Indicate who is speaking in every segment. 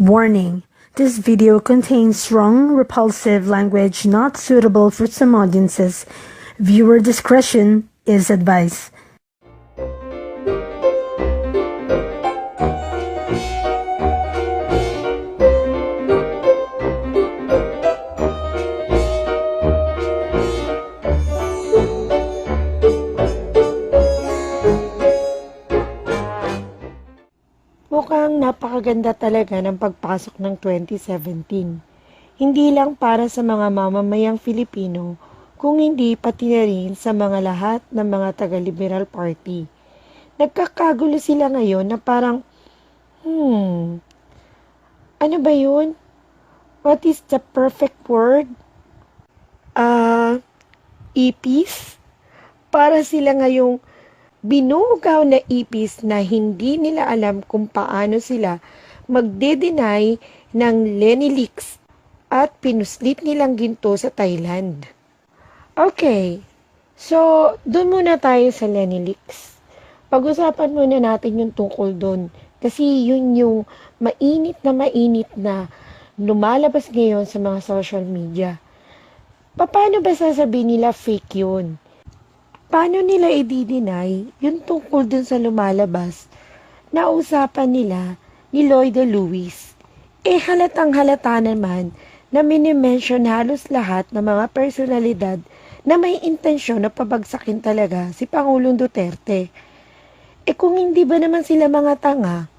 Speaker 1: Warning: this video contains strong, repulsive language not suitable for some audiences. Viewer discretion is advised.
Speaker 2: Mukhang napakaganda talaga ng pagpasok ng 2017. Hindi lang para sa mga mamamayang Filipino, kung hindi pati na rin sa mga lahat ng mga taga-Liberal Party. Nagkakagulo sila ngayon na parang, ano ba yun? What is the perfect word? Ipis? Para sila ngayong binugaw na ipis na hindi nila alam kung paano sila magde-deny ng Lenny Leaks at pinuslit nilang ginto sa Thailand. Okay, so doon muna tayo sa Lenny Leaks. Pag-usapan muna natin yung tungkol doon kasi yun yung mainit na lumalabas ngayon sa mga social media. Paano ba sasabihin nila fake yun? Paano nila i-deny yung tungkol dun sa lumalabas na usapan nila ni Lloyda Lewis? Halatang halata naman na minimension halos lahat ng mga personalidad na may intensyon na pabagsakin talaga si Pangulong Duterte. Kung hindi ba naman sila mga tanga,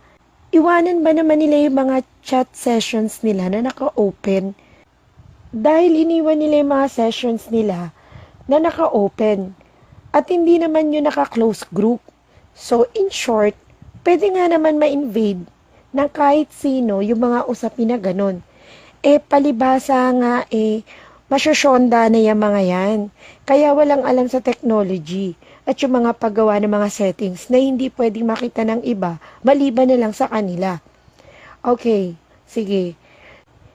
Speaker 2: iwanan ba naman nila yung mga chat sessions nila na naka-open? Dahil iniwan nila yung mga sessions nila na naka-open. At hindi naman yun naka-close group. So, in short, pwede nga naman ma-invade ng kahit sino yung mga usapin na ganun. Palibasa nga, masyosyonda na yung mga yan. Kaya walang alam sa technology at yung mga paggawa ng mga settings na hindi pwedeng makita ng iba, maliban na lang sa kanila. Okay, sige.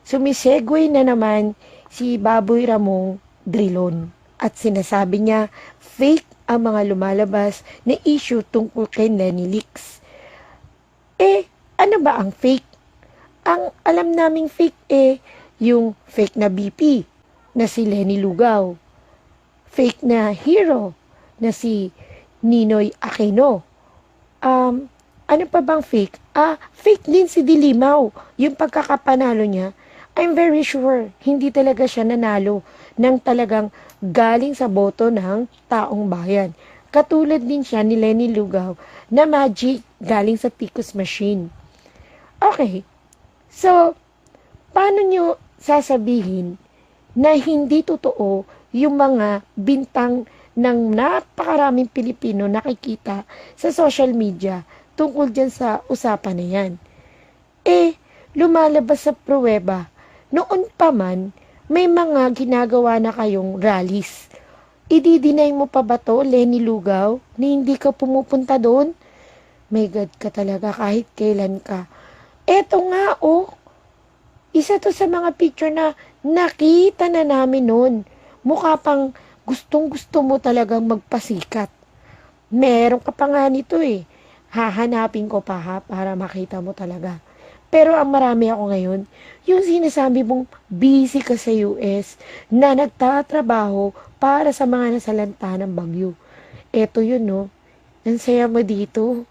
Speaker 2: Sumisegue na naman si Baboy Ramong Drilon. At sinasabi niya, fake ang mga lumalabas na issue tungkol kay Lenny Leaks. Ano ba ang fake? Ang alam naming fake yung fake na BP na si Lenny Lugaw. Fake na hero na si Ninoy Aquino. Ano pa bang fake? Fake din si Dilimaw. Yung pagkakapanalo niya, I'm very sure, hindi talaga siya nanalo ng talagang galing sa boto ng taong bayan. Katulad din siya ni Lenny Lugaw na magic galing sa PCOS machine. Okay, so, paano nyo sasabihin na hindi totoo yung mga bintang ng napakaraming Pilipino nakikita sa social media tungkol dyan sa usapan na yan? Lumalabas sa pruweba. Noon pa man, may mga ginagawa na kayong rallies. I-deny mo pa ba to, Lenny Lugaw, na hindi ka pumupunta doon? May God ka talaga kahit kailan ka. Eto nga, isa to sa mga picture na nakita na namin noon. Mukha pang gustong-gusto mo talagang magpasikat. Meron ka pa nga nito Hahanapin ko pa para makita mo talaga. Pero ang marami ako ngayon, yung sinasabi mong busy ka sa US na nagtatrabaho para sa mga nasalanta ng bagyo. Eto yun, no? Ang saya mo dito.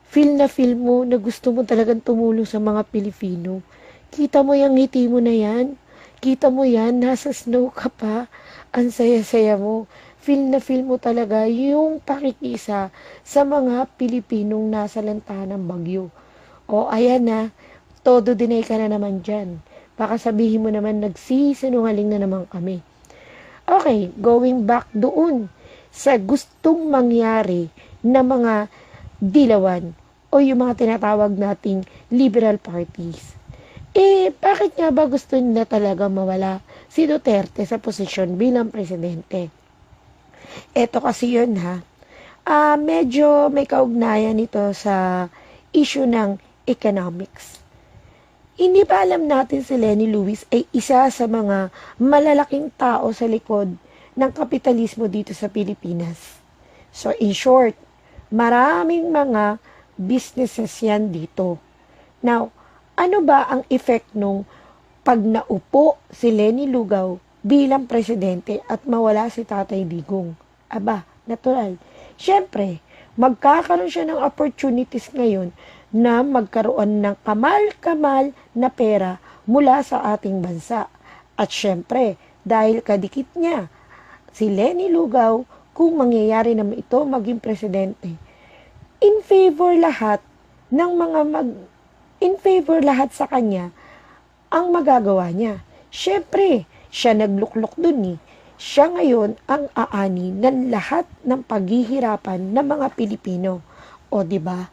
Speaker 2: Feel mo na gusto mo talagang tumulong sa mga Pilipino. Kita mo yung ngiti mo na yan. Kita mo yan, nasa snow ka pa. Ang saya-saya mo. Feel mo talaga yung pakikisa sa mga Pilipinong nasalanta ng bagyo. Ayan na. Todo deny ka na naman dyan. Baka sabihin mo naman, nagsisinungaling na naman kami. Okay, going back doon sa gustong mangyari na mga dilawan o yung mga tinatawag nating liberal parties. Bakit nga ba gusto nila talaga mawala si Duterte sa posisyon bilang presidente? Eto kasi yun medyo may kaugnayan ito sa issue ng economics. Hindi ba alam natin si Lenny Lewis ay isa sa mga malalaking tao sa likod ng kapitalismo dito sa Pilipinas? So in short, maraming mga businesses yan dito. Now, Ano ba ang effect nung pag naupo si Leni Lugaw bilang presidente at mawala si Tatay Digong? Aba, natural. Siyempre, magkakaroon siya ng opportunities ngayon na magkaroon ng kamal-kamal na pera mula sa ating bansa. At siyempre, dahil kadikit niya si Leni Lugaw, kung mangyayari naman ito maging presidente, in favor lahat ng in favor lahat sa kanya ang magagawa niya. Siyempre, siya nagluklok dun eh. Siya ngayon ang aani ng lahat ng paghihirapan ng mga Pilipino. O di ba?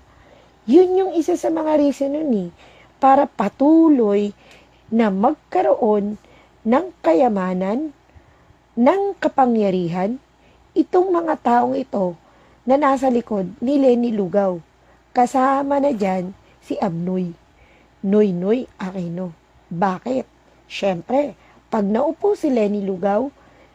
Speaker 2: Yun yung isa sa mga reason nun eh, para patuloy na magkaroon ng kayamanan, ng kapangyarihan, itong mga taong ito na nasa likod ni Leni Lugaw. Kasama na dyan si Abnoy. Noy Aquino. Bakit? Siyempre, pag naupo si Leni Lugaw,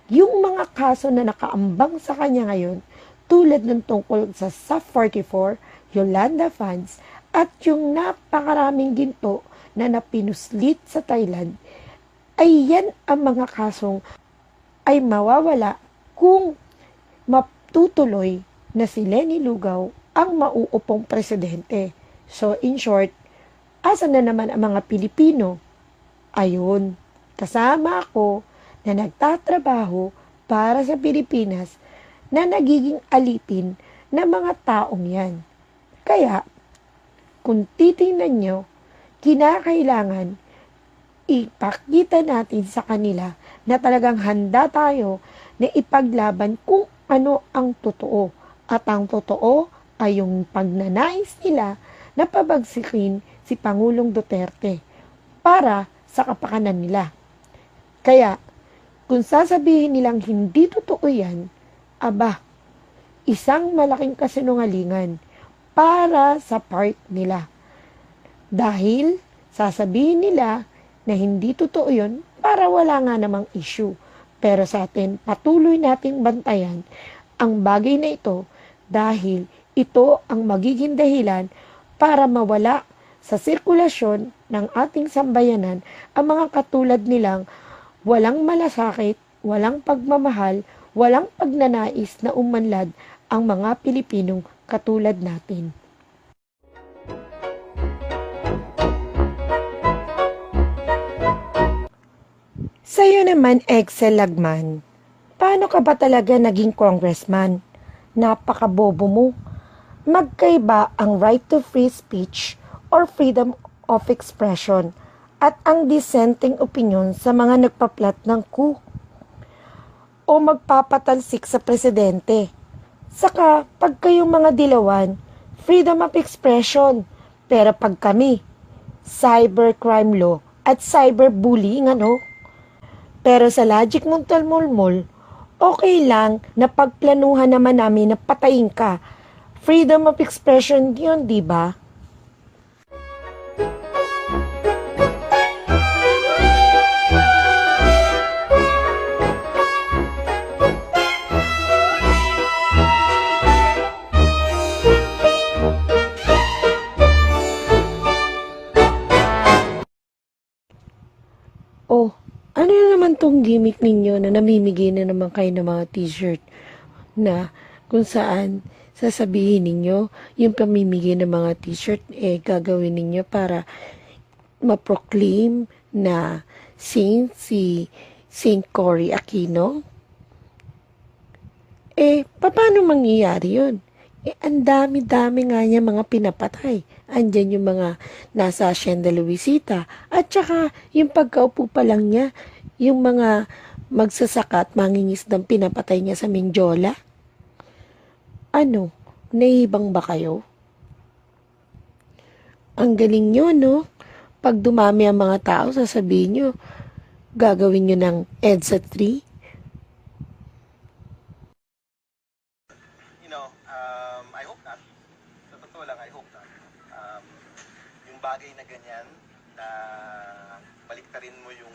Speaker 2: yung mga kaso na nakaambang sa kanya ngayon, tulad ng tungkol sa SAF-44, Yolanda Funds, at yung napakaraming ginto na napinuslit sa Thailand, ay yan ang mga kasong ay mawawala kung matutuloy na si Leni Lugaw ang mauupong presidente. So, in short, asa na naman ang mga Pilipino? Ayun, kasama ako na nagtatrabaho para sa Pilipinas na nagiging alipin ng mga taong yan. Kaya, kung titingnan nyo, kinakailangan ipakita natin sa kanila na talagang handa tayo na ipaglaban kung ano ang totoo. At ang totoo ay yung pagnanais nila na pabagsikin si Pangulong Duterte para sa kapakanan nila. Kaya, kung sasabihin nilang hindi totoo yan, aba, isang malaking kasinungalingan para sa part nila. Dahil sasabihin nila na hindi totoo yun para wala nga namang issue. Pero sa atin, patuloy nating bantayan ang bagay na ito dahil ito ang magiging dahilan para mawala sa sirkulasyon ng ating sambayanan ang mga katulad nilang walang malasakit, walang pagmamahal, walang pagnanais na umanlad ang mga Pilipinong katulad natin. Sa'yo naman, Excel Lagman, paano ka ba talaga naging congressman? Napakabobo mo. Magkaiba ang right to free speech or freedom of expression at ang dissenting opinion sa mga nagpaplat ng coup o magpapatalsik sa presidente. Saka, pag kayong mga dilawan, freedom of expression. Pero pag kami, cybercrime law at cyberbullying ano? Pero sa logic mong talmulmul, okay lang na pagplanuhan naman namin na patayin ka. Freedom of expression yun, di ba? Oh, ano na naman tong gimmick ninyo na namimigay na naman kayo ng mga t-shirt na kung saan sasabihin ninyo yung pamimigay ng mga t-shirt gagawin ninyo para ma-proclaim na saint si Saint Cory Aquino? Paano mangyayari yun? Ang dami-dami nga niya mga pinapatay. Andyan yung mga nasa Hacienda Luisita. At saka, yung pagkaupo pa lang niya, yung mga magsasaka at mangingisdang pinapatay niya sa Mindiola. Ano? Naibang ba kayo? Ang galing nyo, no? Pag dumami ang mga tao, sasabihin nyo, gagawin nyo ng EDSA 3.
Speaker 3: I hope not. Sa totoo lang, I hope not. Yung bagay na ganyan, na baliktarin mo yung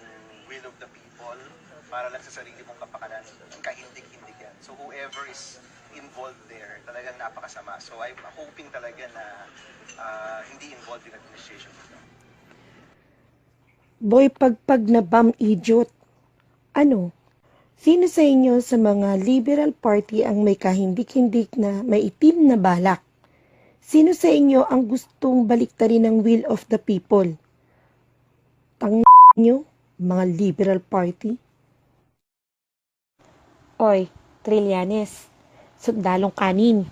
Speaker 3: will of the people para lang sa sarili mong kapakanan, kahindig-hindig yan. So whoever is involved there, talagang napakasama. So I'm hoping talaga na hindi involved in administration.
Speaker 2: Boy pagpag na bam idiot. Ano? Sino sa inyo sa mga Liberal Party ang may kahindik-hindik na maitim na balak? Sino sa inyo ang gustong baliktarin ng will of the people? Tang nyo, mga Liberal Party? Oy, Trillanes, sundalong kanin.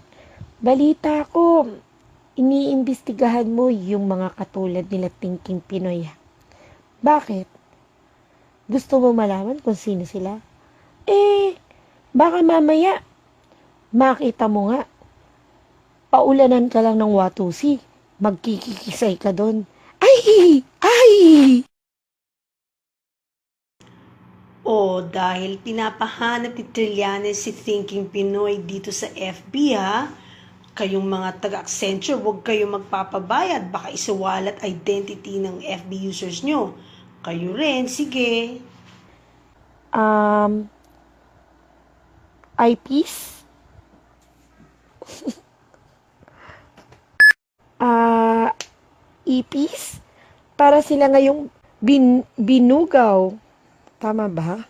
Speaker 2: Balita ko, iniimbestigahan mo yung mga katulad nila Thinking Pinoy. Bakit? Gusto mo malaman kung sino sila? Baka mamaya, makita mo nga, paulanan ka lang ng watusi, magkikikisay ka doon. Ay! Ay!
Speaker 1: O dahil pinapahanap ni Trillanes si Thinking Pinoy dito sa FB ha, kayong mga taga-Accenture, huwag kayong magpapabayad, baka isuwalat identity ng FB users nyo. Kayo rin, sige.
Speaker 2: Eyepiece? Ipis? Para sila ngayong binugaw. Tama ba?